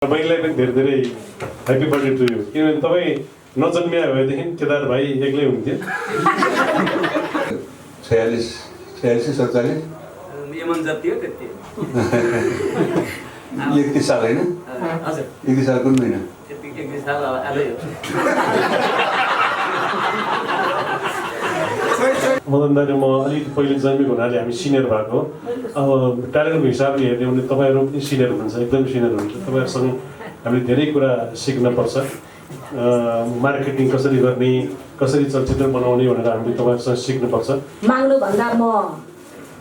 तपाईँलाई पनि धेरै धेरै ह्याप्पी बर्थडे टु यु। किनभने तपाईँ नजन्मिया भएदेखि केदार भाइ एक्लै हुन्थ्यो। 46 47 यमन जति हो त्यति 31 साल होइन? हजुर 31 साल कुन महिना? 31 साल आलै हो। मदन दाजु म अलिकति पहिले जन्मेको हुनाले हामी सिनियर भएको। अब ट्यालेन्टको हिसाबले हेर्ने भने तपाईँहरू पनि सिनियर हुनुहुन्छ, एकदम सिनियर हुनुहुन्छ। तपाईँहरूसँग हामीले धेरै कुरा सिक्नुपर्छ। मार्केटिङ कसरी गर्ने, कसरी चलचित्र बनाउने भनेर हामीले तपाईँहरूसँग सिक्नुपर्छ। माग्नुभन्दा म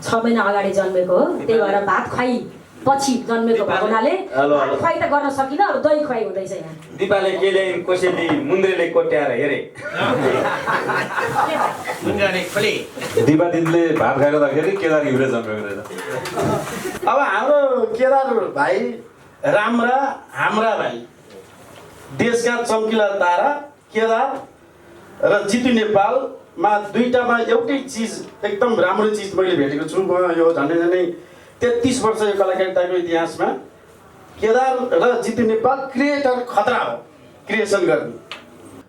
6 महिना अगाडि जन्मेको हो, त्यही भएर भात खुवाई पछि जन्मेको भएको हुनाले भात खुवाई त गर्न सकिनँ, अब दही खुवाई हुँदैछ यहाँ। दिपाले के ल्याइन् कोसेली मुन्द्रेले कोट्याएर हेरे। दिपा दिदीले भात खाइरहँदाखेरि केदार घिमिरे जन्मेको रहेछ। अब हाम्रो केदार भाइ हाम्रा भाइ देशका चम्किला तारा केदार र जितु नेपालमा दुईटामा एउटै चिज एकदम राम्रो चिज मैले भेटेको छु। म यो झन्डै 33 वर्ष यो कलाकारिताको इतिहासमा केदार र जितु नेपाल क्रिएटर खतरा हो, क्रिएसन गर्ने।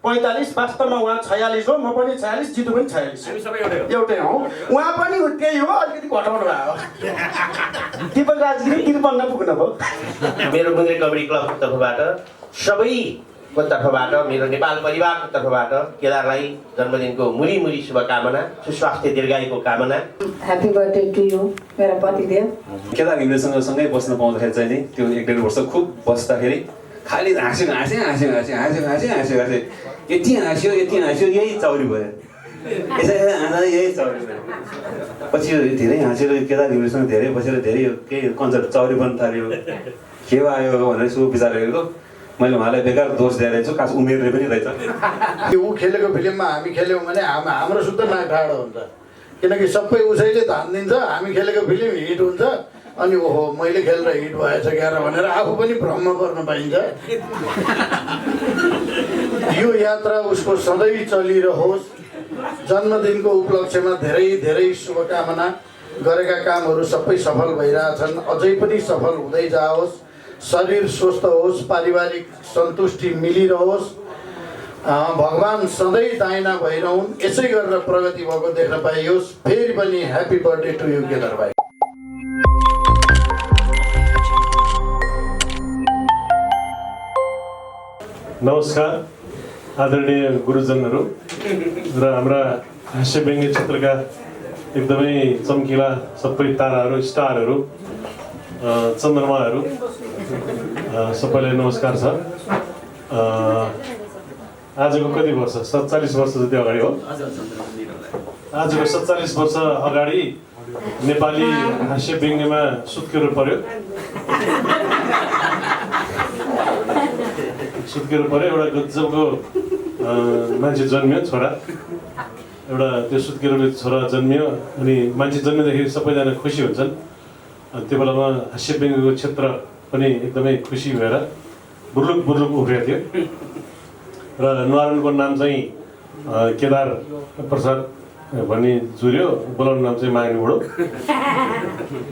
45 वास्तवमा उहाँ 46 हो, म पनि 46, जितु पनि 46 एउटै हौ। उहाँ पनि त्यही हो, अलिकति घटाउनु भयो। दिपक राजगिरी 53 पुग्नु भयो। मेरो मुन्द्रे कबड्डी क्लबको तर्फबाट सबैको तर्फबाट मेरो नेपाल परिवारको तर्फबाट केदारलाई जन्मदिनको मुरी शुभकामना, सुस्वास्थ्य दीर्घायुको कामना। ह्याप्पी बर्थडे टु यु मेरो पतिदेव। केदार घिमिरेसँग सँगै बस्न पाउँदाखेरि चाहिँ नि त्यो 1-1.5 वर्ष खुब बस्दाखेरि खालि हाँस्यो यति हाँस्यो यही चौरी भयो। यसै हाँस्दा यही चौरी भयो। पछि धेरै हाँसेर केदार घिमिरेसँग धेरै बसेर धेरै केही कन्सर्ट चौरी बन्न थाल्यो। के भयो भनेर यसो विचार गरेको मैले उहाँलाई बेकार दोष दिएर छु, खास उमेरले पनि रहेछ। ऊ खेलेको फिल्ममा हामी खेल्यौँ भने हाम्रो शुद्ध नाक ठाडो हुन्छ, किनकि सबै उसैले धान दिन्छ। हामी खेलेको फिल्म हिट हुन्छ, अनि ओहो मैले खेलेर हिट भएछ क्यार भनेर आफू पनि भ्रम गर्न पाइन्छ। यो यात्रा उसको सधैँ चलिरहोस्। जन्मदिनको उपलक्ष्यमा धेरै धेरै शुभकामना। गरेका कामहरू सबै सफल भइरहेछन्, अझै पनि सफल हुँदै जाओस्। शरीर स्वस्थ होस्, पारिवारिक सन्तुष्टि मिलिरहोस्, भगवान सधैँ दाइना भइरहन्। यसै गरेर प्रगति भएको देख्न पाइयोस्। फेरि पनि happy birthday to you Kedar भाइ। नमस्कार आदरणीय गुरुजनहरू र हाम्रा हास्य व्यङ्ग्य क्षेत्रका एकदमै चम्किला सबै ताराहरू, स्टारहरू, चन्द्रमाहरू, सबैलाई नमस्कार छ। आजको कति वर्ष? 47 वर्ष जति अगाडि हो। आजको 47 वर्ष अगाडि नेपाली हास्य व्यङ्ग्यमा सुत्केरो पर्यो। एउटा गजबको मान्छे जन्मियो, छोरा एउटा। त्यो सुत्केरोले छोरा जन्मियो, अनि मान्छे जन्मिँदाखेरि सबैजना खुसी हुन्छन्। त्यो बेलामा हास्य व्यङ्ग्यको क्षेत्र पनि एकदमै खुसी भएर बुर्लुक उफ्रेको थियो। र नुहारनको नाम चाहिँ केदार प्रसाद भन्ने जुर्यो, बोलाउने नाम चाहिँ माग्ने बुढो।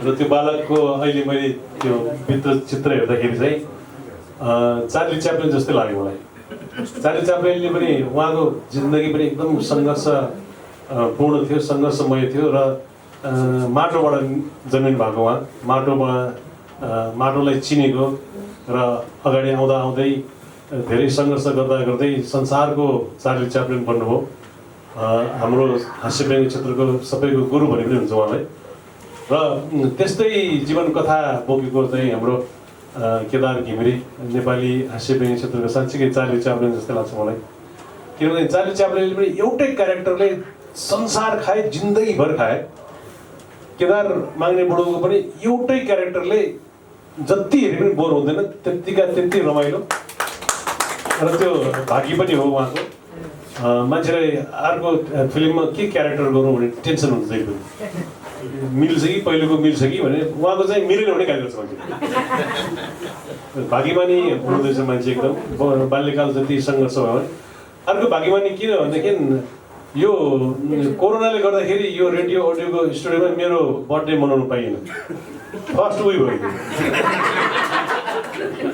र त्यो बालकको अहिले मैले त्यो भित्र चित्र हेर्दाखेरि चाहिँ चार्ली च्याप्लिन जस्तै लाग्यो मलाई। चार्ली च्याप्लिनले पनि उहाँको जिन्दगी पनि एकदम सङ्घर्ष पूर्ण थियो, सङ्घर्षमय थियो। र माटोबाट जन्मिनु भएको उहाँ, माटोलाई चिनेको र अगाडि आउँदै धेरै सङ्घर्ष गर्दै संसारको चार्ली च्याप्लिन बन्नुभयो। हाम्रो हास्य व्यङ्ग्य क्षेत्रको सबैको गुरु भने पनि हुन्छ उहाँलाई। र त्यस्तै जीवन कथा बोकेको चाहिँ हाम्रो केदार घिमिरे नेपाली हास्य व्यङ्ग्य क्षेत्रको साँच्चीकै चार्ली च्याप्लिन जस्तै लाग्छ मलाई। किनभने चार्ली च्याप्लिनले पनि एउटै क्यारेक्टरले संसार खाए, जिन्दगीभर खाए। केदार माग्ने बुढोको पनि एउटै क्यारेक्टरले जति हेरे पनि बोर हुँदैन, त्यति रमाइलो। र त्यो भागी पनि हो उहाँको। मान्छेलाई अर्को फिल्ममा के क्यारेक्टर गरौँ भने टेन्सन हुन्छ जहिले पनि। मिल्छ कि पहिलेको मिल्छ कि भने उहाँको चाहिँ मिलेन भने गाली गर्छ मान्छे। भागीमानी हुँदैछ मान्छे एकदम। बाल्यकाल जति सङ्घर्ष भयो भने अर्को भागीमानी किन भनेदेखि यो कोरोनाले गर्दाखेरि यो रेडियो अडियोको स्टुडियोमा मेरो बर्थडे मनाउनु पाइएन। फर्स्ट उही भयो।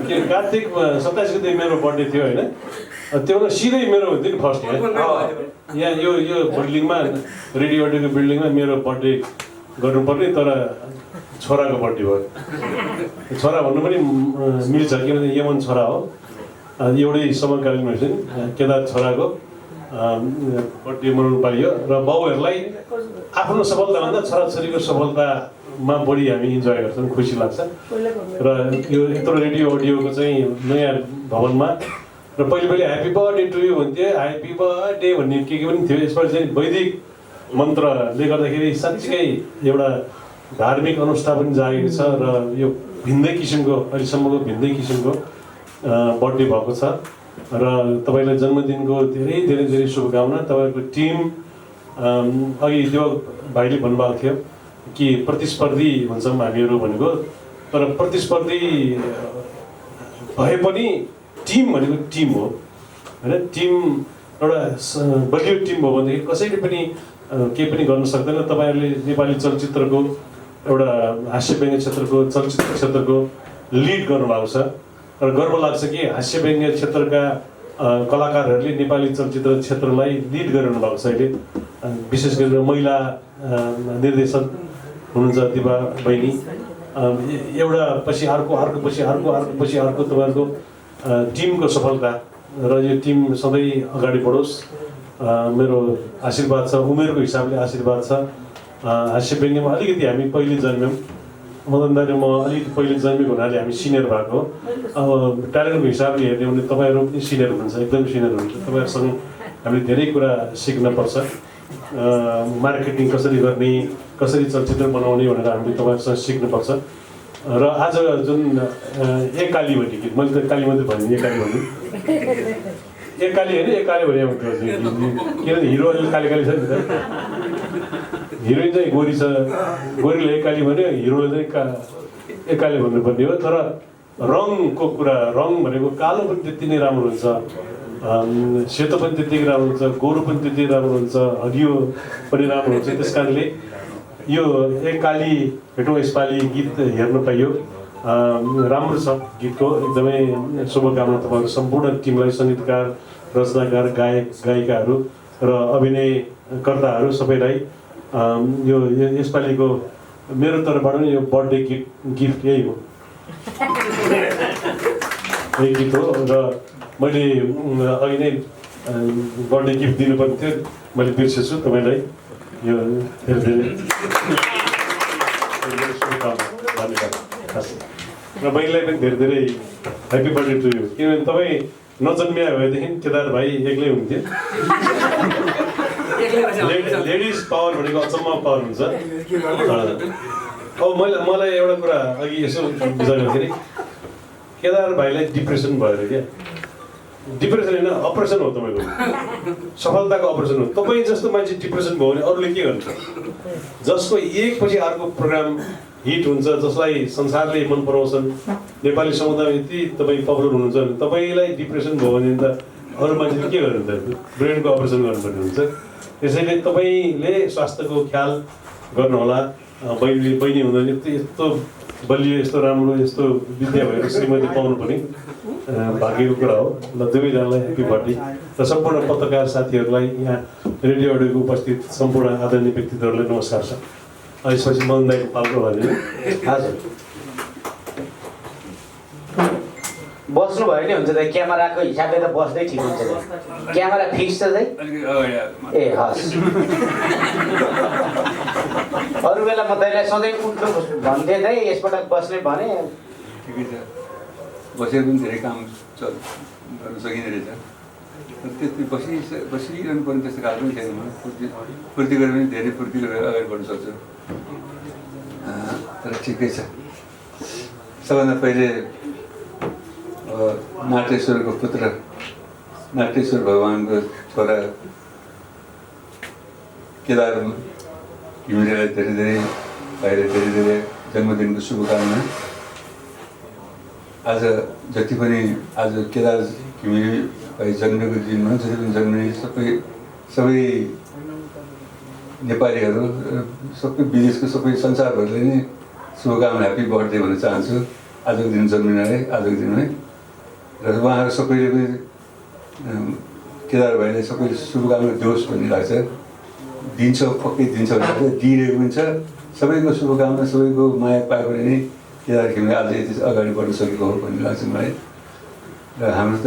के कार्तिक 27 गते मेरो बर्थडे थियो होइन त्यो बेला सिधै मेरो दिन फर्स्ट यहाँ यो बिल्डिङमा रेडियो अडियोको बिल्डिङमा मेरो बर्थडे गर्नुपर्ने तर छोराको बर्थडे भयो छोरा भन्नु पनि मिल्छ किनभने यमन छोरा हो एउटै समकालीन हुन्छ नि केदार छोराको बर्थडे मनाउनु पाइयो र बाउहरूलाई आफ्नो सफलताभन्दा छोराछोरीको सफलतामा बढी हामी इन्जोय गर्छौँ खुसी लाग्छ र यो यत्रो रेडियो अडियोको चाहिँ नयाँ भवनमा र पहिले ह्याप्पी बर्थडे टु यु भन्थ्यो ह्याप्पी बर्थडे भन्ने के पनि थियो यसबाट चाहिँ वैदिक मन्त्रले गर्दाखेरि साँच्चीकै एउटा धार्मिक अनुष्ठान पनि जागेको छ र यो भिन्दै किसिमको अहिलेसम्मको भिन्दै किसिमको बर्थडे भएको छ र तपाईँलाई जन्मदिनको धेरै धेरै धेरै शुभकामना तपाईँको टिम अघि त्यो भाइले भन्नुभएको थियो कि प्रतिस्पर्धी हुन्छौँ हामीहरू भनेको तर प्रतिस्पर्धी भए पनि टिम भनेको टिम हो होइन टिम एउटा बलियो टिम हो भनेदेखि कसैले पनि केही पनि गर्न सक्दैन तपाईँहरूले नेपाली चलचित्रको एउटा हास्य व्यङ्ग्य क्षेत्रको चलचित्र क्षेत्रको लिड गर्नुभएको छ र गर्व लाग्छ कि हास्य व्यङ्ग्य क्षेत्रका कलाकारहरूले नेपाली चलचित्र क्षेत्रलाई लिड गरिरहनु भएको छ अहिले विशेष गरेर महिला निर्देशक हुनुहुन्छ दिपा बहिनी एउटा पछि अर्को पछि अर्को तपाईँहरूको टिमको सफलता र यो टिम सधैँ अगाडि बढोस् मेरो आशीर्वाद छ उमेरको हिसाबले आशीर्वाद छ हास्य व्यङ्ग्यमा अलिकति हामी पहिले जन्म्यौँ मदन दाइले म अलिकति पहिले जन्मेको हुनाले हामी सिनियर भएको अब ट्यालेन्टको हिसाबले हेर्ने भने तपाईँहरू पनि सिनियर हुनुहुन्छ एकदम सिनियर हुनुहुन्छ तपाईँहरूसँग हामीले धेरै कुरा सिक्नपर्छ मार्केटिङ कसरी गर्ने कसरी चलचित्र बनाउने भनेर हामीले तपाईँहरूसँग सिक्नुपर्छ र आज जुन एकाली भन्ने गीत मैले त काली मात्रै भने एकाली भन्नु एकाली होइन एकाले भने किनभने हिरो अहिले काली काली छ नि त हिरोइन चाहिँ गोरी छ गोरीले एकाली भन्यो हिरोले चाहिँ एकाले भन्नुपर्ने हो तर रङको कुरा रङ भनेको कालो पनि त्यति नै राम्रो हुन्छ सेतो पनि त्यतिकै राम्रो हुन्छ गोरु पनि त्यति राम्रो हुन्छ हरियो पनि राम्रो हुन्छ त्यस कारणले यो एकाली भेटौँ यसपालि गीत हेर्न पाइयो राम्रो छ गीतको एकदमै शुभकामना तपाईँहरू सम्पूर्ण टिमलाई सङ्गीतकार रचनाकार गायक गायिकाहरू र अभिनयकर्ताहरू सबैलाई यो यसपालिको मेरो तर्फबाट पनि यो बर्थडे गिफ्ट यही हो यही गीत हो र मैले अघि नै बर्थडे गिफ्ट दिनुपर्ने थियो मैले बिर्सेछु तपाईँलाई यो धेरै धेरै शुभकामना धन्यवाद र बहिनीलाई पनि धेरै धेरै ह्याप्पी बर्थडे टु यु किनभने तपाईँ नजन्मिया भएदेखि केदार भाइ एक्लै हुन्थ्यो लेडिज पावर भनेको अचम्म पावर हुन्छ अब मलाई एउटा कुरा अघि यसो विचार गर्दाखेरि केदार भाइलाई डिप्रेसन भयो क्या डिप्रेसन होइन अपरेसन हो तपाईँको सफलताको अपरेसन हो तपाईँ जस्तो मान्छे डिप्रेसन भयो भने अरूले के गर्छ जसको एकपछि अर्को प्रोग्राम हिट हुन्छ जसलाई संसारले मन पराउँछन् नेपाली समुदायमा यति तपाईँ पपुलर हुनुहुन्छ भने तपाईँलाई डिप्रेसन भयो भने त अरू मान्छेले के गर्नु त ब्रेनको अपरेसन गर्नुपर्ने हुन्छ त्यसैले तपाईँले स्वास्थ्यको ख्याल गर्नुहोला बहिनी हुँदैन यस्तो बलियो यस्तो राम्रो यस्तो विद्या भएको श्रीमती पाउनु पनि भाग्यको कुरा हो ल दुवैजनालाई ह्याप्पी बर्थडे र सम्पूर्ण पत्रकार साथीहरूलाई यहाँ रेडियो अडियोको उपस्थित सम्पूर्ण आदरणीय व्यक्तित्वहरूलाई नमस्कार छ यसपछि मदन दाइको पाल्को भने हजुर बस्नु भयो नि हुन्छ त क्यामेराको हिसाबले त बस्दै ठिक हुन्छ त क्यामेरा फिक्स छ चाहिँ ए हस् अरू बेला म तैँलाई सधैँ उठ्नु भन्थेँ नै यसपल्ट बस्ने भने ठिकै छ बसेर पनि धेरै काम गर्न सकिँदो रहेछ त्यति बसिरहनु पर्ने त्यस्तो खालको पनि छैन मलाई फुर्ती गरेर पनि धेरै फुर्ती गरेर अगाडि बढ्न सक्छु तर ठिकै छ सबभन्दा पहिले नाट्येश्वरको पुत्र नाट्येश्वर भगवानको छोरा केदार घिमिरेलाई धेरै धेरै बाहिर धेरै धेरै जन्मदिनको शुभकामना आज जति पनि आज केदार घिमिरे भाइ जन्मेको दिनमा जति पनि जन्मिने सबै नेपालीहरू सबै विदेशको सबै संसारभरिले नै शुभकामना ह्याप्पी बर्थडे भन्न चाहन्छु आजको दिन जन्मिनाले आजको दिन है र उहाँहरू सबैले पनि केदार भाइले सबैले शुभकामना दियोस् भन्ने लाग्छ दिन्छ पक्कै दिन्छ भनेर दिइरहेको पनि छ सबैको शुभकामना सबैको माया पायो भने नै केदार घिमिरे आज यति अगाडि बढ्न सकेको हो भन्ने लाग्छ मलाई र हाम्रो त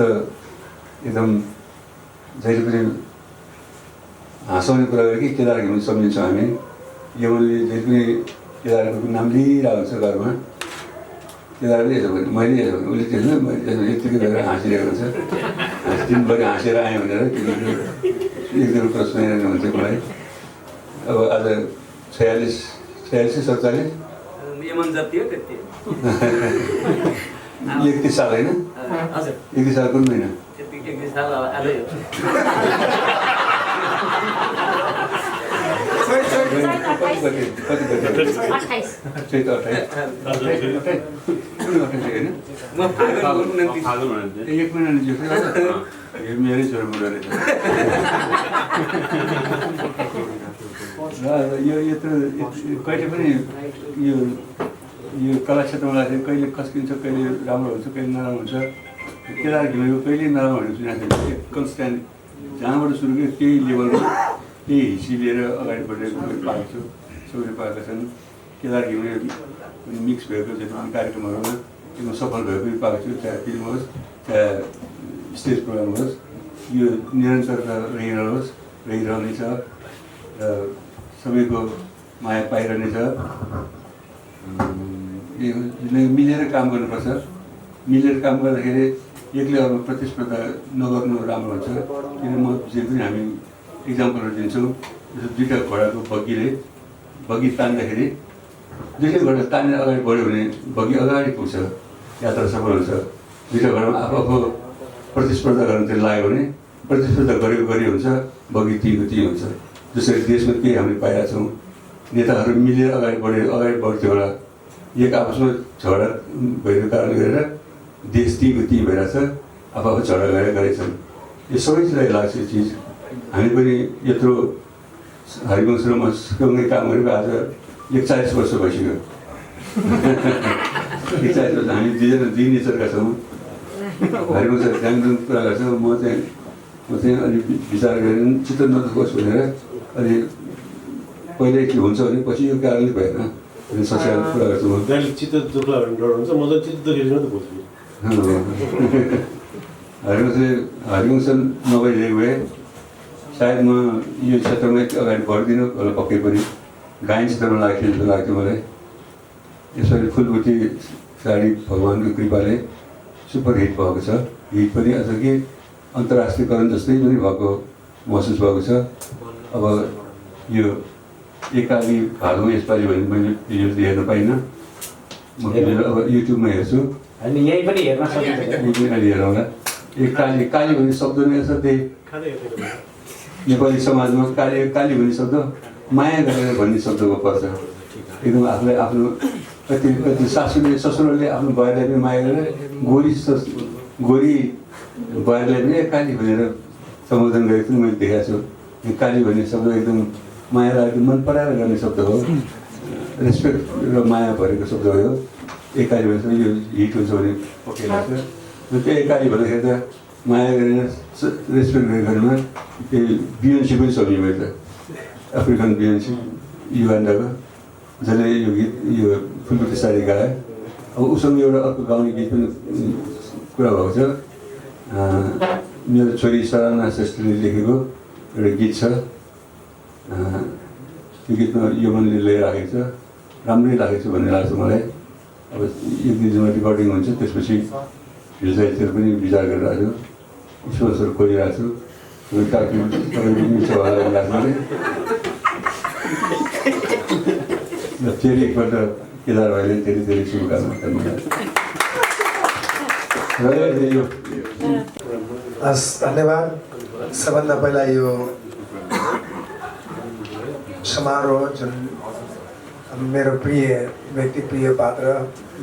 एकदम जहिले पनि हाँसाउने कुरा गरेँ कि केदार घिमिरे सम्झिन्छौँ हामी यमनले जहिले पनि केदारको नाम लिइरहेको हुन्छ घरमा केदारले यसो भने मैले यसो भने उसले त्यसमा मैले यत्तिकै गरेर हाँसिरहेको हुन्छ दिनभरि हाँसेर आएँ भनेर एक दुई कुरा सुनाइरहनु हुन्थ्यो मलाई अब आज 46 47 यमन जति हो त्यति 31 साल होइन हजुर 31 साल कुन महिना त्यति 31 साल आजै हो कति 28 चैत 28 होइन म फागुन 29 एक महिना जो मेरै छोरो बुढो रहेछ र यो यत्रो कहिले पनि यो कला क्षेत्रमा लाग्छ कहिले खस्किन्छ कहिले राम्रो हुन्छ कहिले नराम्रो हुन्छ केदार घिमिरेको कहिले नराम्रो भनेर सुनेको थिएँ कन्सट्यान्ट जहाँबाट सुरु गयो त्यही लेभलमा त्यही हिस्सी लिएर अगाडि बढेको पाएको छु सबैले पाएका छन् केदार घिमिरे पनि मिक्स भएको जति पनि कार्यक्रमहरूमा एकदम सफल भएको पनि पाएको छु चाहे फिल्म होस् चाहे स्टेज प्रोग्राम होस् यो निरन्तरता रहिरहनेछ र सबैको माया पाइरहनेछ मिलेर काम गर्नुपर्छ मिलेर काम गर्दाखेरि एक्लै अरू प्रतिस्पर्धा नगर्नु राम्रो हुन्छ किन म जे पनि हामी इक्जाम्पलहरू दिन्छौँ जस्तो दुईवटा घोडाको बग्गी तान्दाखेरि दुईटै घोडा तानेर अगाडि बढ्यो भने बग्गी अगाडि पुग्छ यात्रा सफल हुन्छ दुईवटा घोडामा आफू प्रतिस्पर्धा गर्न त्यो लाग्यो भने प्रतिस्पर्धा गरी हुन्छ बग्गी ती हुन्छ जसरी देशमा केही हामीले पाइरहेको छौँ नेताहरू मिलेर अगाडि बढ्थ्यो होला एक आपसमा झगडा भएको कारणले गरेर देश ती भइरहेछ आफू झगडा गरेछन् यो सबैलाई लाग्छ यो चिज हामी पनि यत्रो हरिवंश र म सँगै काम गरेको आज 41 वर्ष भइसक्यो 41 वर्ष हामी दुईजना दुई नेचरका छौँ हरिवंश ध्यान कुरा गर्छ म चाहिँ अलिक विचार गरेर चित्त नदुखोस् भनेर अलि पहिल्यै के हुन्छ भने पछि यो कारणले भएन भने सच्याएर कुरा गर्छु म गाडी चित्त दुख्ला भने डर हुन्छ म त चित्त दुखेको त बुझ्छु हरिवंश नभइदिएको भए सायद म यो क्षेत्रमा अगाडि बढ्दिनँ होला पक्कै पनि गायन क्षेत्रमा लाग्थ्यो जस्तो लाग्थ्यो मलाई यसरी फुलबुटी साडी भगवान्को कृपाले सुपर हिट भएको छ हिट पनि अझ कि अन्तर्राष्ट्रियकरण जस्तै पनि भएको महसुस भएको छ अब यो एकाली भागमा यसपालि भने मैले भिडियो हेर्न पाइनँ म अब युट्युबमा हेर्छु हामी यही पनि हेर्न सकिन्छ अहिले हेरौँला एक काली भन्ने शब्द नै असाध्यै नेपाली समाजमा काली भन्ने शब्द माया गरेर भन्ने शब्दमा पर्छ एकदम आफूलाई आफ्नो कति सासूले ससुराले आफ्नो बुहारीलाई पनि माया गरेर गोरी बुहारीलाई पनि काली भनेर सम्बोधन गरेको पनि मैले देखाएको छु यो काली भन्ने शब्द एकदम माया लागेको मन पराएर गर्ने शब्द हो रेस्पेक्ट र माया भरेको शब्द हो यो एकाली भन्छ यो हिट हुन्छ भने पक्कै लाग्छ त्यो एकाली भन्दाखेरि त माया गरेर रेस्पेक्ट गरेकोमा त्यो बियोन्सी पनि सम्झेँ मैले त अफ्रिकन बियोन्सी युगान्डाको जसले यो गीत यो फुलबुटी साडी गाए अब उसँग एउटा अर्को गाउने गीत पनि कुरा भएको छ मेरो छोरी सराना श्रेष्ठले लेखेको एउटा गीत छ त्यो गीतमा यमनले लिइराखेको छ राम्रै लागेको छ भन्ने लाग्छ मलाई अब एक दुई दिनमा रेकर्डिङ हुन्छ त्यसपछि हिल्साइडतिर पनि विचार गरिरहेको छु स्पोन्सर खोलिरहेको छु कार्यक्रम तपाईँले मिल्छ होला लाग्छ मलाई र फेरि एकपल्ट केदार भाइले धेरै धेरै शुभकामना धन्यवाद हस् धन्यवाद सबभन्दा पहिला यो समारोह जुन मेरो प्रिय व्यक्ति प्रिय पात्र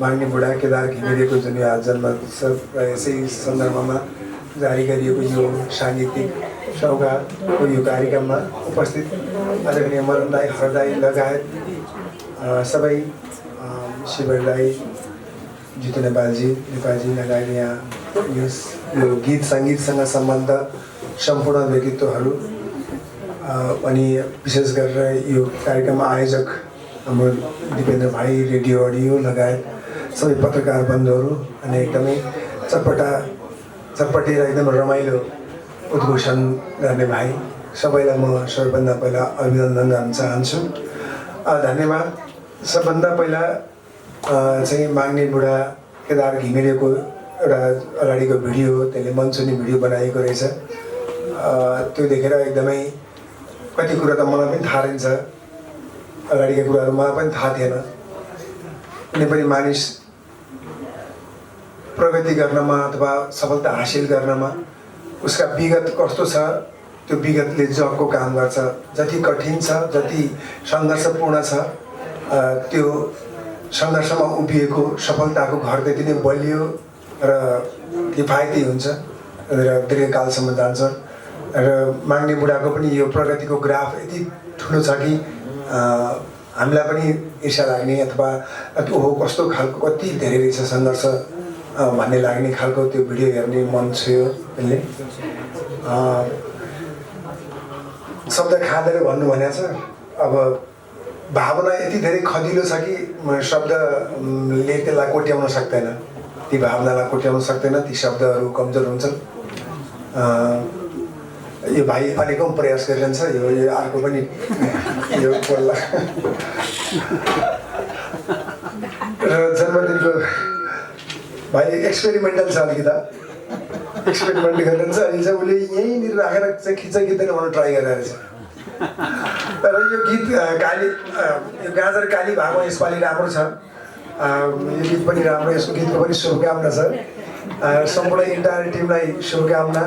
माग्ने बुढा केदार घिमिरेको जुन यो जन्म उत्सव र यसै सन्दर्भमा जारी गरिएको यो साङ्गीतिक सौगातको यो कार्यक्रममा उपस्थित आदरणीय मदन हरदाई लगायत सबै शिवरलाई जितु नेपालजी लगायत यहाँ यो गीत सङ्गीतसँग सम्बन्ध सम्पूर्ण व्यक्तित्वहरू अनि विशेष गरेर यो कार्यक्रममा आयोजक हाम्रो दिपेन्द्र भाइ, रेडियो अडियो लगायत सबै पत्रकार बन्धुहरू अनि एकदमै चटपटे र एकदम रमाइलो उद्घोषण गर्ने भाइ सबैलाई म सबैभन्दा पहिला अभिनन्दन गर्न चाहन्छु। धन्यवाद। सबभन्दा पहिला चाहिँ माग्ने बुढा केदार घिमिरेको एउटा अगाडिको भिडियो, त्यसले मञ्चनी भिडियो बनाएको रहेछ। त्यो देखेर एकदमै कति कुरा त मलाई पनि थाहा रहन्छ, अगाडिका कुराहरू मलाई पनि थाहा थिएन। कुनै पनि मानिस प्रगति गर्नमा अथवा सफलता हासिल गर्नमा उसका विगत कस्तो छ, त्यो विगतले जगको काम गर्छ। जति कठिन छ, जति सङ्घर्षपूर्ण छ, त्यो सङ्घर्षमा उभिएको सफलताको घर त्यति नै बलियो र किफायती हुन्छ र दीर्घकालसम्म जान्छ। र माग्ने बुढाको पनि यो प्रगतिको ग्राफ यति ठुलो छ कि हामीलाई पनि ईर्ष्या लाग्ने अथवा ओहो कस्तो खालको कति धेरै रहेछ सङ्घर्ष भन्ने लाग्ने खालको त्यो भिडियो हेर्ने मन छुयो। त्यसले शब्द खाँदैन भन्नु भनेको छ। अब भावना यति धेरै खदिलो छ कि शब्दले त्यसलाई कोट्याउन सक्दैन, ती भावनालाई कोट्याउन सक्दैन, ती शब्दहरू कमजोर हुन्छन्। यो भाइ अनेकौँ प्रयास गरिरहन्छ, यो अर्को पनि यो बोल्ला र जन्मदिनको भाइ एक्सपेरिमेन्टल छ अलिकति, एक्सपेरिमेन्ट गरिरहन्छ। अहिले चाहिँ उसले यहीँनिर राखेर चाहिँ खिच्दैन भनेर ट्राई गरिरहेको छ। तर यो गीत यो गाजर काली भएको यसपालि राम्रो छ, यो गीत पनि राम्रो, यसको गीतको पनि शुभकामना छ। सम्पूर्ण इन्टायर टिमलाई शुभकामना।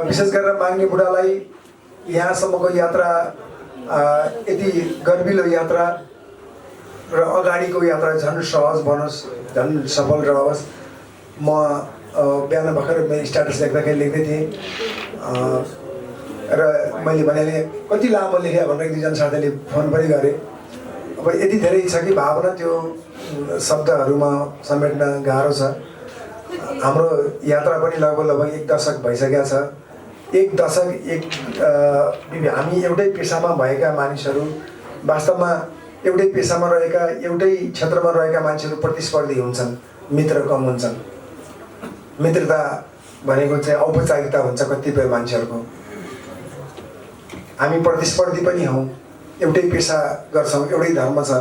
विशेष गरेर माग्ने बुढालाई यहाँसम्मको यात्रा यति गर्विलो यात्रा र अगाडिको यात्रा झन् सहज बनोस्, झन् सफल रहोस्। म बिहान भर्खर मेरो स्ट्याटस लेख्दाखेरि लेख्दै थिएँ र मैले भने कति लामो लेखेँ भनेर 1-2 जना साथीले फोन पनि गरे। अब यति धेरै छ कि भावना त्यो शब्दहरूमा समेट्न गाह्रो छ। हाम्रो यात्रा पनि लगभग 1 दशक भइसकेको छ। 1 दशक हामी एउटै पेसामा भएका मानिसहरू, वास्तवमा एउटै पेसामा रहेका, एउटै क्षेत्रमा रहेका मान्छेहरू प्रतिस्पर्धी हुन्छन्, मित्र कम हुन्छन्। मित्रता भनेको चाहिँ औपचारिकता हुन्छ कतिपय मान्छेहरूको। हामी प्रतिस्पर्धी पनि हौँ, एउटै पेसा गर्छौँ, एउटै धर्म छ।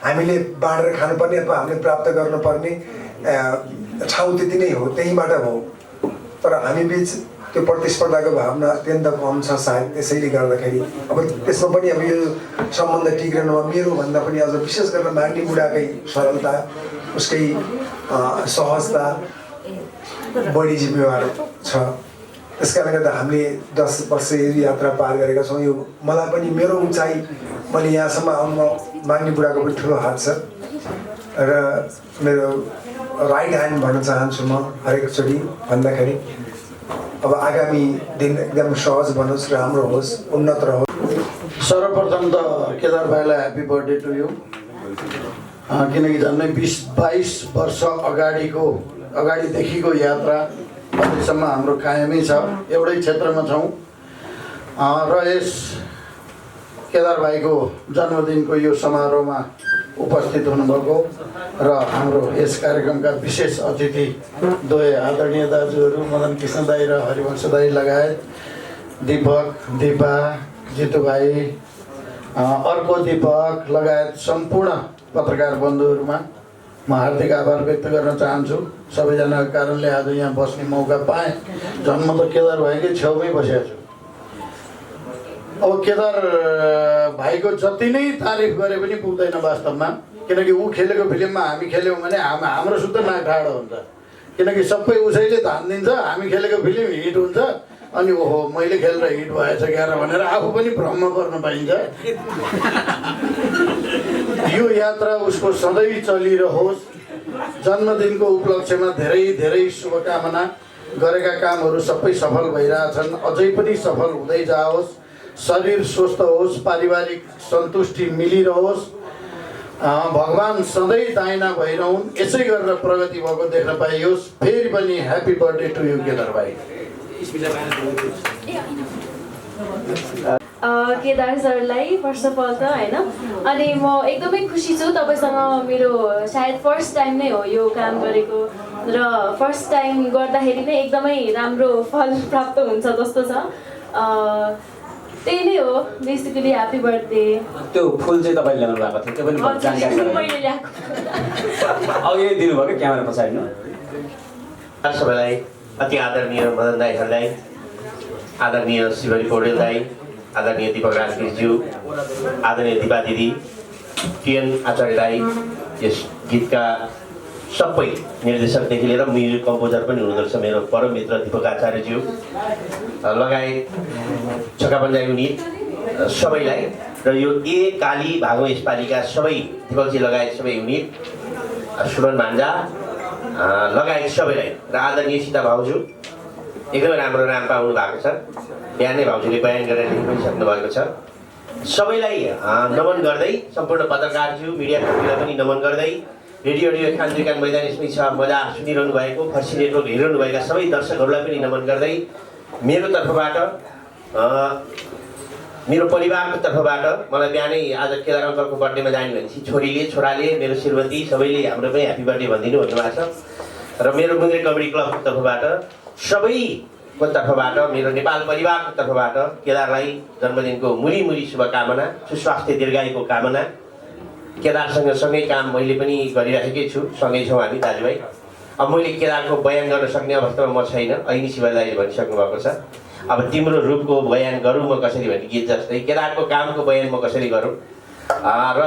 हामीले बाँडेर खानुपर्ने अथवा हामीले प्राप्त गर्नुपर्ने ठाउँ त्यति नै हो, त्यहीँबाट हो। तर हामी बिच त्यो प्रतिस्पर्धाको भावना अत्यन्त कम छ सायद, त्यसैले गर्दाखेरि अब त्यसमा पनि अब यो सम्बन्ध टिक्रेनमा मेरो भन्दा पनि अझ विशेष गरेर माग्ने बुढाकै सरलता, उसकै सहजता बढी जिम्मेवार छ। त्यस कारणले गर्दा हामीले 10 वर्ष यात्रा पार गरेका छौँ। यो मलाई पनि मेरो उचाइ, मैले यहाँसम्म आउनु माग्ने बुढाको पनि ठुलो हात छ र मेरो राइट ह्यान्ड भन्न चाहन्छु म हरेकचोटि भन्दाखेरि। अब आगामी दिन एकदम सहज बनोस्, राम्रो होस्, उन्नत रहोस्। सर्वप्रथम त केदार भाइलाई ह्याप्पी बर्थडे टु यू। किनकि झन्डै 20-22 वर्ष अगाडिदेखिको यात्रा अहिलेसम्म हाम्रो कायमै छ, एउटै क्षेत्रमा छौँ र यस केदार भाइको जन्मदिनको यो समारोहमा उपस्थित हुनुभएको र हाम्रो यस कार्यक्रमका विशेष अतिथि 2 आदरणीय दाजुहरू मदन कृष्ण दाई र हरिवंश दाई लगायत दीपक, दिपा, जितु भाइ, अर्को दीपक लगायत सम्पूर्ण पत्रकार बन्धुहरूमा म हार्दिक आभार व्यक्त गर्न चाहन्छु। सबैजनाको कारणले आज यहाँ बस्ने मौका पाएँ। झन् म त केदार भाइकै छेउमै बसेको छु। अब केदार भाइको जति नै तारिफ गरे पनि पुग्दैन वास्तवमा, किनकि ऊ खेलेको फिल्ममा हामी खेल्यौँ भने हाम्रो सुत्त नाक ठाडो हुन्छ। किनकि सबै उसैले धान दिन्छ, हामी खेलेको फिल्म हिट हुन्छ, अनि ओहो मैले खेलेर हिट भएछ क्यार भनेर आफू पनि भ्रम गर्न पाइन्छ। यो यात्रा उसको सधैँ चलिरहोस्। जन्मदिनको उपलक्ष्यमा धेरै धेरै शुभकामना। गरेका कामहरू सबै सफल भइरहेछन्, अझै पनि सफल हुँदै जाओस्। शरीर स्वस्थ होस्, पारिवारिक सन्तुष्टि मिलिरहोस्। भगवान् सधैँ दाहिना भइरहन्, यसै गरेर प्रगति भएको देख्न पाइयोस्। फेरि पनि happy birthday to you Kedar भाइ। केदार सरलाई फर्स्ट अफ अल त होइन, अनि म एकदमै खुसी छु तपाईँसँग मेरो सायद फर्स्ट टाइम नै हो यो काम गरेको, र फर्स्ट टाइम गर्दाखेरि नै एकदमै राम्रो फल प्राप्त हुन्छ जस्तो छ। त्यही नै हो बेसिकली। Happy birthday. त्यो फुल चाहिँ तपाईँले ल्याउनु भएको थियो, त्यो पनि जानकारी गराउनु। मैले ल्याएको अघि दिनुभएको क्यामेरा पछाडि। सबैलाई अति आदरणीय मदन दाईहरूलाई, आदरणीय शिवरी पौडेल दाई, आदरणीय दीपक राजगिरज्यू, आदरणीय दिपा दिदी, टिएन आचार्य दाई, यस गीतका सबै निर्देशकदेखि लिएर म्युजिक कम्पोजर पनि हुनुहुँदो रहेछ मेरो परम मित्र दीपक आचार्यज्यू लगायत छक्का पन्जा युनिट सबैलाई, र यो ए काली भागो यसपालिका सबै दीपकजी लगायत सबै युनिट, सुमन भान्जा लगायत सबैलाई, र आदरणीय सीता भाउजू एकदमै राम्रो नाम पाउनु भएको छ। बिहानै भाउजूले बयान गरेर लेख्नु पनि सक्नुभएको छ। सबैलाई नमन गर्दै, सम्पूर्ण पत्रकारज्यू मिडियाकर्मीलाई पनि नमन गर्दै, रेडियो खान दुकान मैदान यसमै छ मजा सुनिरहनु भएको, फर्सी नेटवर्क हेरिरहनु भएका सबै दर्शकहरूलाई पनि नमन गर्दै, मेरो तर्फबाट मेरो परिवारको तर्फबाट मलाई बिहानै आज केदार अङ्कलको बर्थडेमा जाने भनेपछि छोराले मेरो श्रीमती सबैले हाम्रो पनि ह्याप्पी बर्थडे भनिदिनु भन्नुभएको छ। र मेरो मुन्द्रे कबड्डी क्लबको तर्फबाट सबैको तर्फबाट, मेरो नेपाल परिवारको तर्फबाट केदारलाई जन्मदिनको मुरी शुभकामना, सुस्वास्थ्य दीर्घायुको कामना। केदारसँग सँगै काम मैले पनि गरिराखेकै छु, सँगै छौँ हामी दाजुभाइ। अब मैले केदारको बयान गर्न सक्ने अवस्थामा म छैन, ऐनी शिव दाइले भनिसक्नु भएको छ। अब तिम्रो रूपको बयान गरौँ म कसरी भन्ने गीत जस्तै केदारको कामको बयान म कसरी गरौँ। र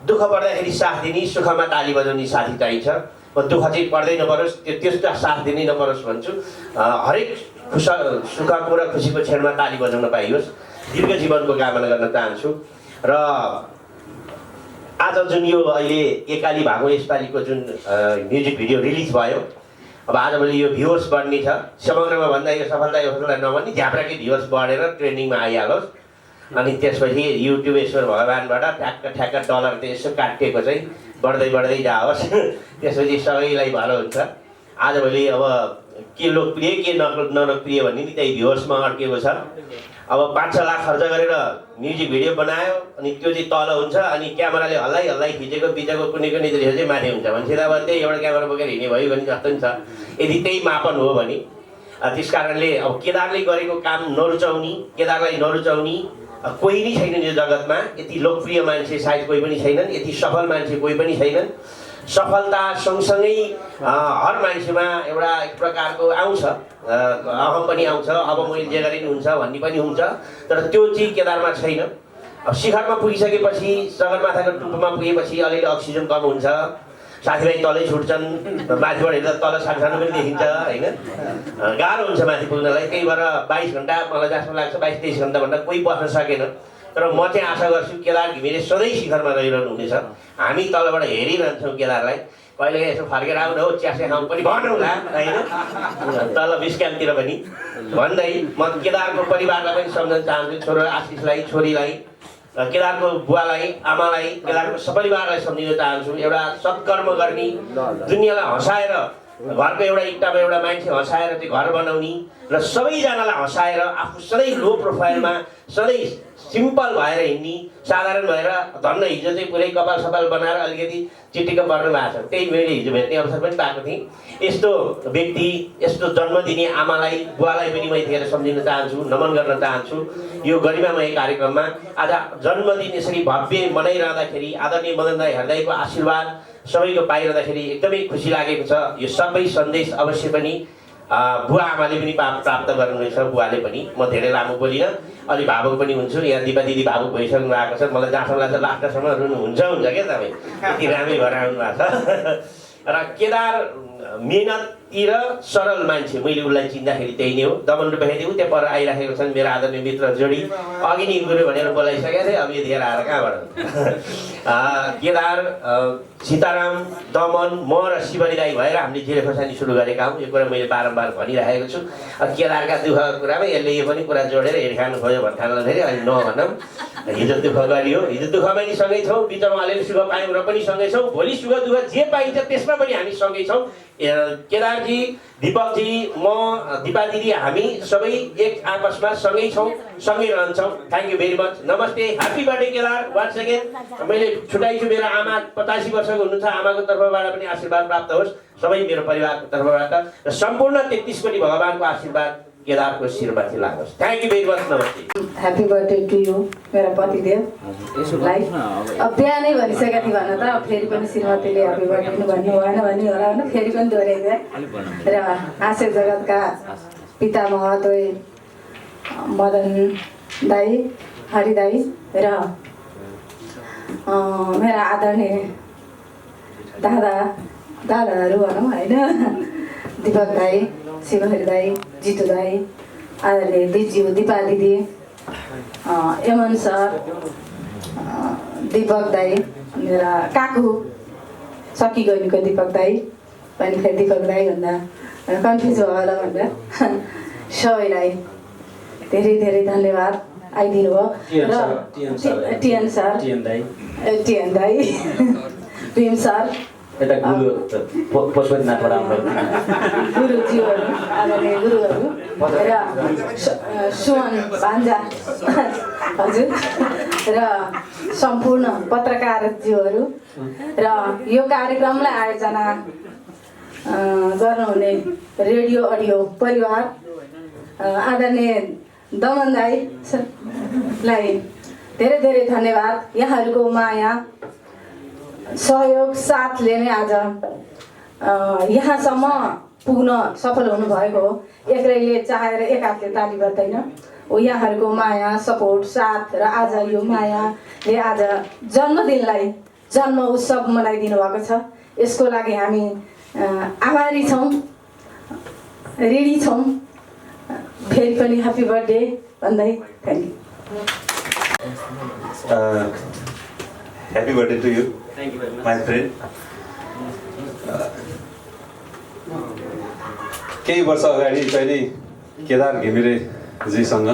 दुःख पर्दाखेरि साथ दिने, सुखमा ताली बजाउने साथी चाहिन्छ। म दुःख चाहिँ पर्दै नपरोस्, त्यस्तो साथ दिनै नपरोस् भन्छु। हरेक सुखको र खुसीको क्षणमा ताली बजाउन पाइयोस्, दीर्घ जीवनको कामना गर्न चाहन्छु। र आज जुन यो अहिले एकाली भागो यसपालिको जुन म्युजिक भिडियो रिलिज भयो, अब आजभोलि यो भ्युवर्स बढ्ने छ। समग्रमा भन्दा यो सफलता नभन्ने झ्याप्राकै भ्युवर्स बढेर ट्रेन्डिङमा आइहालोस्, अनि त्यसपछि युट्युब ईश्वर भगवान्बाट ठ्याक्क डलर त यसो काटिएको चाहिँ बढ्दै जाओस्। त्यसपछि सबैलाई भलो हुन्छ। आजभोलि अब के लोकप्रिय के नलोकप्रिय भन्ने नि त्यही भ्युवर्समा अड्केको छ। अब 5-6 लाख खर्च गरेर म्युजिक भिडियो बनायो, अनि त्यो चाहिँ तल हुन्छ, अनि क्यामेराले हल्लाइ खिचेको बिचको कुनै दृश्य चाहिँ माथि हुन्छ भने अब त्यही एउटा क्यामेरा बोकेर हिँड्ने भयो भने जस्तो नि छ। यदि त्यही मापन हो भने त्यस कारणले अब केदारले गरेको काम नरुचाउने, केदारलाई नरुचाउने कोही नै छैनन् यो जगतमा। यति लोकप्रिय मान्छे सायद कोही पनि छैनन्, यति सफल मान्छे कोही पनि छैनन्। सफलता सँगसँगै हर मान्छेमा एउटा एक प्रकारको आउँछ, अहम पनि आउँछ, अब मैले जे गरे नि हुन्छ भन्ने पनि हुन्छ, तर त्यो चाहिँ केदारमा छैन। अब शिखरमा पुगिसकेपछि, सगरमाथाको टुप्पोमा पुगेपछि अलिअलि अक्सिजन कम हुन्छ, साथीभाइ तलै छुट्छन्, माथिबाट हेर्दा तल सानो पनि देखिन्छ होइन, गाह्रो हुन्छ माथि पुग्नलाई। त्यही भएर 22 घन्टा मलाई जस्तो लाग्छ 22-23 घन्टाभन्दा कोही बस्न सकेन। तर म चाहिँ आशा गर्छु केदार घिमिरे सधैँ शिखरमा रहिरहनु हुनेछ। हामी तलबाट हेरिरहन्छौँ केदारलाई, कहिले यसो फर्केर आउनु हो चियासे खाउँ पनि भन्नुहोला होइन, तल बिस्क्यामतिर पनि भन्दै म केदारको परिवारलाई पनि सम्झन चाहन्छु। छोरो आशिषलाई, छोरीलाई, केदारको बुवालाई, आमालाई, केदारको सपरिवारलाई सम्झिन चाहन्छु। एउटा सत्कर्म गर्ने, दुनियाँलाई हँसाएर, घरको एउटा इट्टामा एउटा मान्छे हँसाएर चाहिँ घर बनाउने, र सबैजनालाई हँसाएर आफू सधैँ लो प्रोफाइलमा, सधैँ सिम्पल भएर हिँड्ने, साधारण भएर धन्न हिजो चाहिँ पुरै कपाल सपाल बनाएर अलिकति चिटिक्क पर्नु भएको छ। त्यही मैले हिजो भेट्ने अवसर पनि पाएको थिएँ। यस्तो व्यक्ति, यस्तो जन्म दिने आमालाई, बुवालाई पनि म यतिखेर सम्झिन चाहन्छु, नमन गर्न चाहन्छु। यो गरिमामय कार्यक्रममा आज जन्मदिन यसरी भव्य मनाइरहँदाखेरि आदरणीय मदन दाई हृदयको आशीर्वाद सबैको पाइरहँदाखेरि एकदमै खुसी लागेको छ। यो सबै सन्देश अवश्य पनि बुवा आमाले पनि प्राप्त गर्नुहुनेछ। बुवाले पनि, म धेरै लामो बोलिनँ, अलि भावुक पनि हुन्छु। यहाँ दिपा दिदी भावुक भइसक्नु भएको छ, मलाई जहाँसम्म लाग्छ लास्टसम्म रुनुहुन्छ क्या तपाईँ, यति राम्रै भएर आउनु भएको छ। र केदार मेहनत र सरल मान्छे मैले उसलाई चिन्दाखेरि त्यही नै हो। दमन रूपहेदी ऊ त्यहाँ पर आइराखेको छन् मेरा आदरणीय मित्र जोडी अघि नै गुरु भनेर बोलाइसकेको थिएँ अब यतिखेर आएर कहाँबाट केदार सीताराम दमन म र शिवरी दाई भएर हामीले जेल खोर्सानी सुरु गरेका हौँ। यो कुरा मैले बारम्बार भनिरहेको छु। केदारका दुःखको कुरामा यसले यो पनि कुरा जोडेर हिर्खानु खोज्यो भन्ने ठान्नु फेरि अहिले नभनौँ। हिजो दुःख गरियो हिजो दुःखमा नि सँगै छौँ बिचमा अलिअलि सुख पायौँ र पनि सँगै छौँ। भोलि सुख दुःख जे पाइन्छ त्यसमा पनि हामी सँगै छौँ। केदारजी दीपकजी म दिपा दिदी हामी सबै एक आपसमा सँगै छौँ सँगै रहन्छौँ। Thank you very much. नमस्ते happy birthday Kedar once again. मैले छुट्याइछु मेरो आमा 85 वर्षको हुनुहुन्छ आमाको तर्फबाट पनि आशीर्वाद प्राप्त होस् सबै मेरो परिवारको तर्फबाट र सम्पूर्ण 33 कोटी भगवानको आशीर्वाद केदारको शिरमाथि लागोस्। Thank you very much. नमस्ते। ह्याप्पी बर्थडे टु यु मेरा पतिदेवलाई। अब बिहानै भनिसकेको थिएँ भन त अब फेरि पनि श्रीमतीले ह्याप्पी बर्थडे पनि भन्नु भएन भन्ने होला भने फेरि पनि दोहोऱ्याइदिएँ। र हाँस्य जगतका पिता महोदय मदन दाई हरि दाई र मेरा आदरणीय दादाहरू भनौँ होइन दिपक दाई शिवहरि दाई जितु दाई आदरणीय दिज्यू दिपा दिदी यमन सर दीपक दाई मेरा काकु सकि गइनुको दीपक दाई पनि फेरि दीपक दाई भन्दा कन्फ्युज भयो होला भनेर सबैलाई धेरै धेरै धन्यवाद आइदिनु भयो। र टिएन सर टिएन दाई प्रेम सर गुरुज्यूहरू आदरणीय गुरुहरू र सुमन भान्जा हजुर र सम्पूर्ण पत्रकारज्यूहरू र यो कार्यक्रमलाई आयोजना गर्नुहुने रेडियो अडियो परिवार आदरणीय दमन दाईलाई धेरै धेरै धन्यवाद। यहाँहरूको माया सहयोग साथले नै आज यहाँसम्म पुग्न सफल हुनुभएको हो। एक्लैले चाहेर एक हातले ताली बज्दैन हो। यहाँहरूको माया सपोर्ट साथ र आज यो मायाले आज जन्मदिनलाई जन्म उत्सव मनाइदिनु भएको छ। यसको लागि हामी आभारी छौँ रेडी छौँ। फेरि पनि ह्याप्पी बर्थडे भन्दै thank you. Happy birthday to you my friend. केही वर्ष अगाडि चाहिँ केदार घिमिरेजीसँग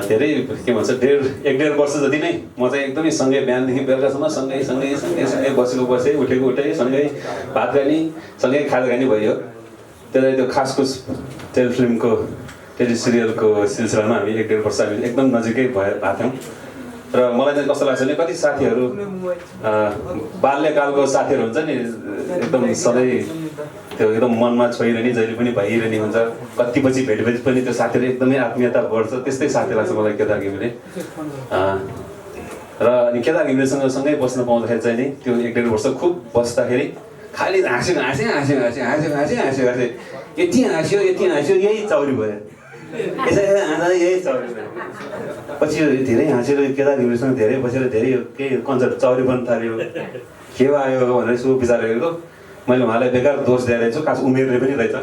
धेरै के भन्छ 1.5 वर्ष जति नै म चाहिँ एकदमै सँगै बिहानदेखि बेलुकासम्म सँगै बसेको उठेको सँगै भात खाने सँगै खाजा खाने भयो। त्यसलाई त्यो खासखुस टेलिफिल्मको टेलिसिरियलको सिलसिलामा हामी 1.5 वर्ष हामी एकदम नजिकै भएको थियौँ। र मलाई चाहिँ कस्तो लाग्छ भने कति साथीहरू बाल्यकालको साथीहरू हुन्छ नि एकदम सधैँ त्यो एकदम मनमा छोइरहने जहिले पनि भइरहने हुन्छ। कति पछि भेटेपछि पनि त्यो साथीहरू एकदमै आत्मीयता बढ्छ। त्यस्तै साथी लाग्छ मलाई केदार घिमिरे। र अनि केदार घिमिरेसँग सँगै बस्न पाउँदाखेरि चाहिँ नि त्यो 1.5 वर्ष खुब बस्दाखेरि खालि हाँस्यो यति हाँस्यो यही चौरी भयो। यसै हाँस्दा यही चौरी भयो। पछि धेरै हाँसेर केदार घिमिरेसँग धेरै बसेर धेरै केही कन्सर्ट चौरी बन्न थाल्यो के आयो भनेर यसो विचार गरेको मैले उहाँलाई बेकार दोष दिएर छु। खास उमेरले पनि रहेछ।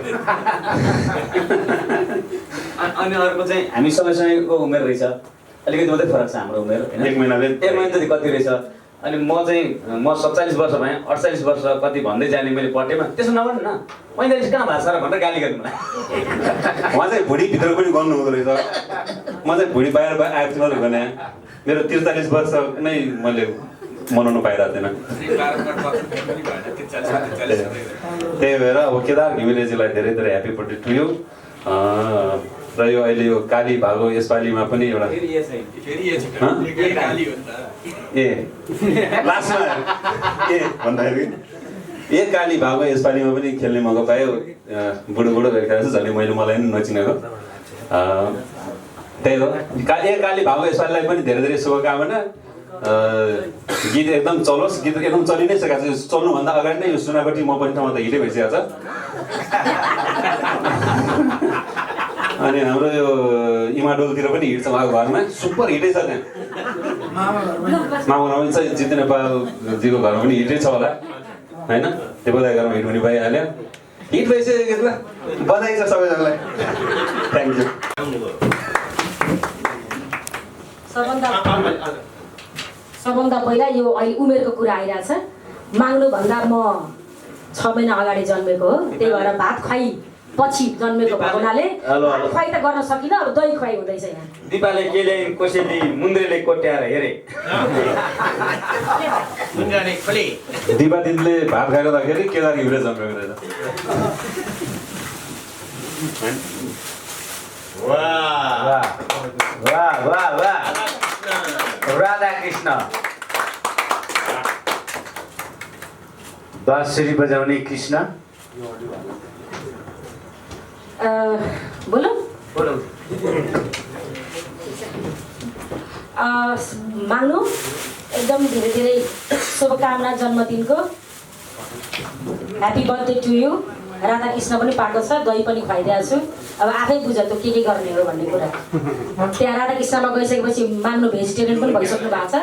अनि अर्को चाहिँ हामी सँगैसँगैको उमेर रहेछ अलिकति मात्रै फरक छ हाम्रो उमेर होइन। 1 महिना जति कति रहेछ। अनि म 47 वर्ष भएँ 48 वर्ष कति भन्दै जाने मैले बर्थडेमा त्यसो नगर्नु न 45 कहाँ भएको छ र भनेर गाली गर्नु मलाई। उहाँ चाहिँ भुँडीभित्र पनि गर्नु हुँदो रहेछ। म चाहिँ भुँडी बाहिर आएको छु मात्रै भने मेरो 43 वर्ष नै मैले मनाउनु पाइरहेको थिएन। त्यही भएर अब केदार घिमिरेजीलाई धेरै धेरै ह्याप्पी बर्थडे टु यु। र यो अहिले यो काली भागो यसपालिमा पनि एउटा लास्टमा भन्दाखेरि काली भागो यसपालिमा पनि खेल्ने मौका पायो। बुढो भइरहेको छ झन् मलाई पनि नचिनेको। त्यही हो काली भागो यसपालिलाई पनि धेरै धेरै शुभकामना। गीत एकदम चलोस्। गीत एकदम चलि नै सकेको छ। चल्नुभन्दा अगाडि नै यो सुनाकोटी म पनि ठाउँमा त हिटै भइसकेको छ। अनि हाम्रो यो इमाडोलतिर पनि हिट छ उहाँको घरमा सुपर हिटै छ। त्यहाँ मामा पनि छ जितु नेपालजीको घरमा पनि हिटै छ होला होइन। देवदाको घरमा हिट हुने भइहाल्यो। हिट भइसक्यो गीतमा। बधाई छ सबैजनालाई। Thank you. सबभन्दा पहिला यो अहिले उमेरको कुरा आइरहेछ। माग्नुभन्दा म 6 महिना अगाडि जन्मेको हो, त्यही भएर भात खुवाई पछि जन्मेको भएको हुनाले भात खुवाई त गर्न सकिनँ, अब दही खुवाई हुँदैछ यहाँ। दिपाले के ल्याइन् कोसेली मुन्द्रेले कोट्याएर हेरे। दिपा दिदीले भात खाइरहँदाखेरि केदार घिउरे जन्मेको रहेछ। राधा कृष्ण बाँसुरी बजाउने कृष्ण। बोलौँ माग्नु एकदम धेरै धेरै शुभकामना जन्मदिनको। Happy birthday to you. Radha Krishna पनि पाएको छ, दही पनि खुवाइदिएको छु। अब आफै बुझ त के गर्ने हो भन्ने कुरा। त्यहाँ राधा कृष्णमा गइसकेपछि माग्नु भेजिटेरियन पनि भइसक्नु भएको छ।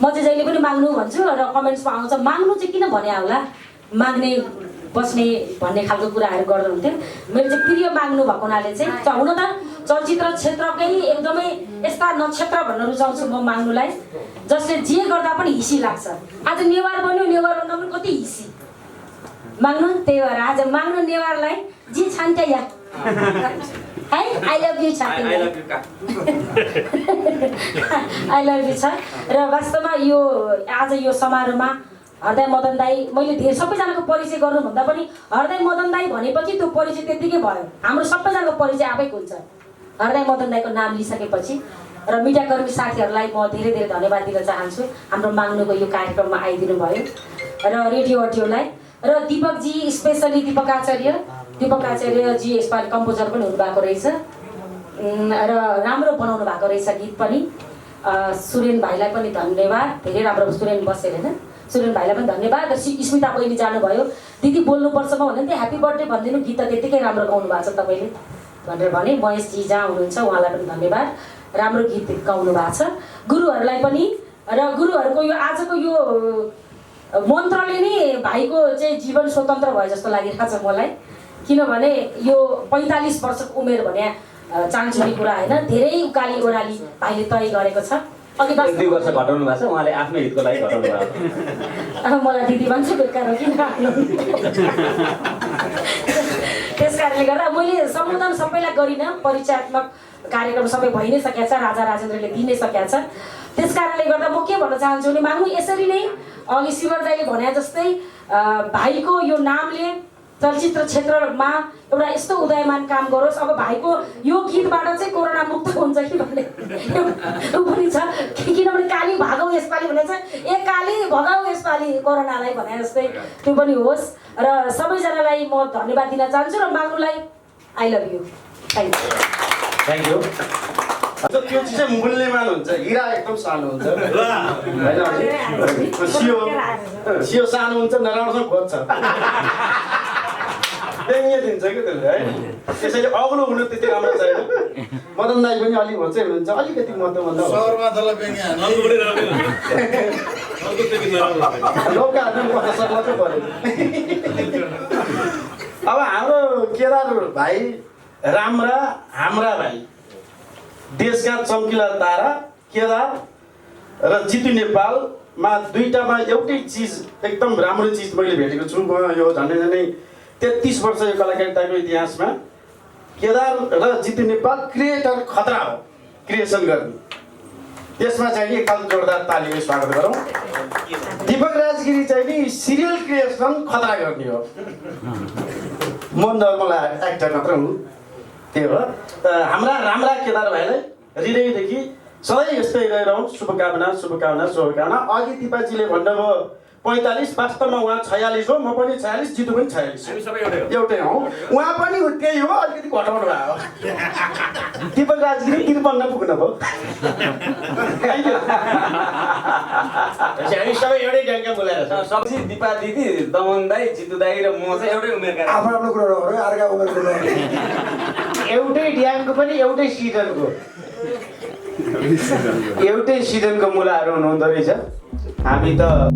म चाहिँ जहिले पनि माग्नु भन्छु र कमेन्ट्समा आउँछ माग्नु चाहिँ किन भने होला, माग्ने बस्ने भन्ने खालको कुराहरू गर्नुहुन्थ्यो। मेरो चाहिँ प्रिय माग्नु भएको हुनाले चाहिँ हुन त चलचित्र क्षेत्रकै एकदमै यस्ता नक्षत्र भन्न रुचाउँछु म माग्नुलाई, जसले जे गर्दा पनि हिसी लाग्छ। आज नेवार बन्यो, नेवार बन्न पनि कति हिसी माग्नु। त्यही भएर आज माग्नु नेवारलाई जी छान्छ या है आई लभ यु छ, आई लभ यु छ। र वास्तवमा यो आज यो समारोहमा हृदय मदन दाई, मैले धेरै सबैजनाको परिचय गर्नुभन्दा पनि हृदय मदन दाई भनेपछि त्यो परिचय त्यत्तिकै भयो। हाम्रो सबैजनाको परिचय आफैको हुन्छ हृदय मदन दाईको नाम लिइसकेपछि। र मिडियाकर्मी साथीहरूलाई म धेरै धेरै धन्यवाद दिन चाहन्छु हाम्रो माग्नुको यो कार्यक्रममा आइदिनु भयो, र रेडियो अडियोलाई, र दिपकजी स्पेसली दिपक आचार्यजी यसपालि कम्पोजर पनि हुनुभएको रहेछ र राम्रो बनाउनु भएको रहेछ गीत पनि। सुरेन भाइलाई पनि धन्यवाद, धेरै राम्रो। सुरेन बसेर होइन, सुरेन भाइलाई पनि धन्यवाद। र स्मिता बहिनी जानुभयो, दिदी बोल्नुपर्छ म भने त्यही ह्याप्पी बर्थडे भनिदिनु, गीत त त्यत्तिकै राम्रो गाउनु भएको छ तपाईँले भनेर भने। महेशजी जहाँ हुनुहुन्छ उहाँलाई पनि धन्यवाद, राम्रो गीत गाउनु भएको छ। गुरुहरूलाई पनि, र गुरुहरूको यो आजको यो मन्त्रले नै भाइको चाहिँ जीवन स्वतन्त्र भयो जस्तो लागिरहेको छ मलाई। किनभने यो 45 वर्षको उमेर भने चान्चुने कुरा होइन, धेरै उकाली ओह्राली भाइले तय गरेको छ। अघि 2 वर्ष घटाउनु भएको छ उहाँले आफ्नो हितको लागि घटाउनु भएको। मलाई दिदी भन्छ बेकार किन त्यस कारणले गर्दा मैले सम्बोधन सबैलाई गरिनँ, परिचयात्मक कार्यक्रम सबै भइ नै सकेको छ, राजा राजेन्द्रले दिइ नै सकेको छ। त्यस कारणले गर्दा म के भन्न चाहन्छु भने माग्नु यसरी नै अघि शिवर दाइले भने जस्तै भाइको यो नामले चलचित्र क्षेत्रमा एउटा यस्तो उदयमान काम गरोस्। अब भाइको यो गीतबाट चाहिँ कोरोना मुक्त हुन्छ कि भन्ने पनि छ, किनभने काली भागौ यसपालि भने चाहिँ ए काली भगाऊ यसपालि कोरोनालाई भने जस्तै त्यो पनि होस्। र सबैजनालाई म धन्यवाद दिन चाहन्छु र माग्नुलाई I love you. Thank you. त्यो चिज चाहिँ मूल्यवान हुन्छ, हिरा एकदम सानो हुन्छ होइन, सियो सानो हुन्छ, नराम्रोसँग खोज्छ व्यङ्ग्य दिन्छ क्या त्यसले है। त्यसैले अग्लो हुनु त्यति राम्रो छैन। मदन दाई पनि अलिक होचै हुनुहुन्छ, अलिकति म त भन्दा लौका हाल्नु पर्छ सक्ला चाहिँ पऱ्यो। अब हाम्रो केदार भाइ राम्रा हाम्रा भाइ, देशका चम्किला तारा केदार र जितु नेपालमा दुईटामा एउटै चिज एकदम राम्रो चिज मैले भेटेको छु। म यो झन्डै 33 वर्ष यो कलाकारिताको इतिहासमा केदार र जितु नेपाल क्रिएटर खतरा हो, क्रिएसन गर्ने। त्यसमा चाहिँ एकताल जोरदार तालीले स्वागत गरौँ। दिपक राजगिरी चाहिँ नि सिरियल क्रिएसन खतरा गर्ने हो, म नर्मल एक्टर मात्र हुँ, त्यही हो। हाम्रा राम्रा केदार भाइलाई हृदयदेखि सधैँ यस्तै रहिरहँ, शुभकामना शुभकामना शुभकामना। अघि दिपाजीले भन्नुभयो 45, वास्तवमा उहाँ 46 हो, म पनि 46, जितु पनि 46 एउटै हौ। उहाँ पनि त्यही हो, अलिकति घटाउनु भयो। दिपक राजगिरी 53 पुग्नु भयो। हामी सबै एउटै ढङ्गका बोलाएर छ। सबसे दिपा दिदी, दमन दाई, जितु दाई र म चाहिँ एउटै उमेरका। आफ्नो आफ्नो कुरा हो, अर्का उमेरको एउटै ड्याङको पनि एउटै सिजनको मुलाहरू हुनुहुँदो रहेछ। हामी त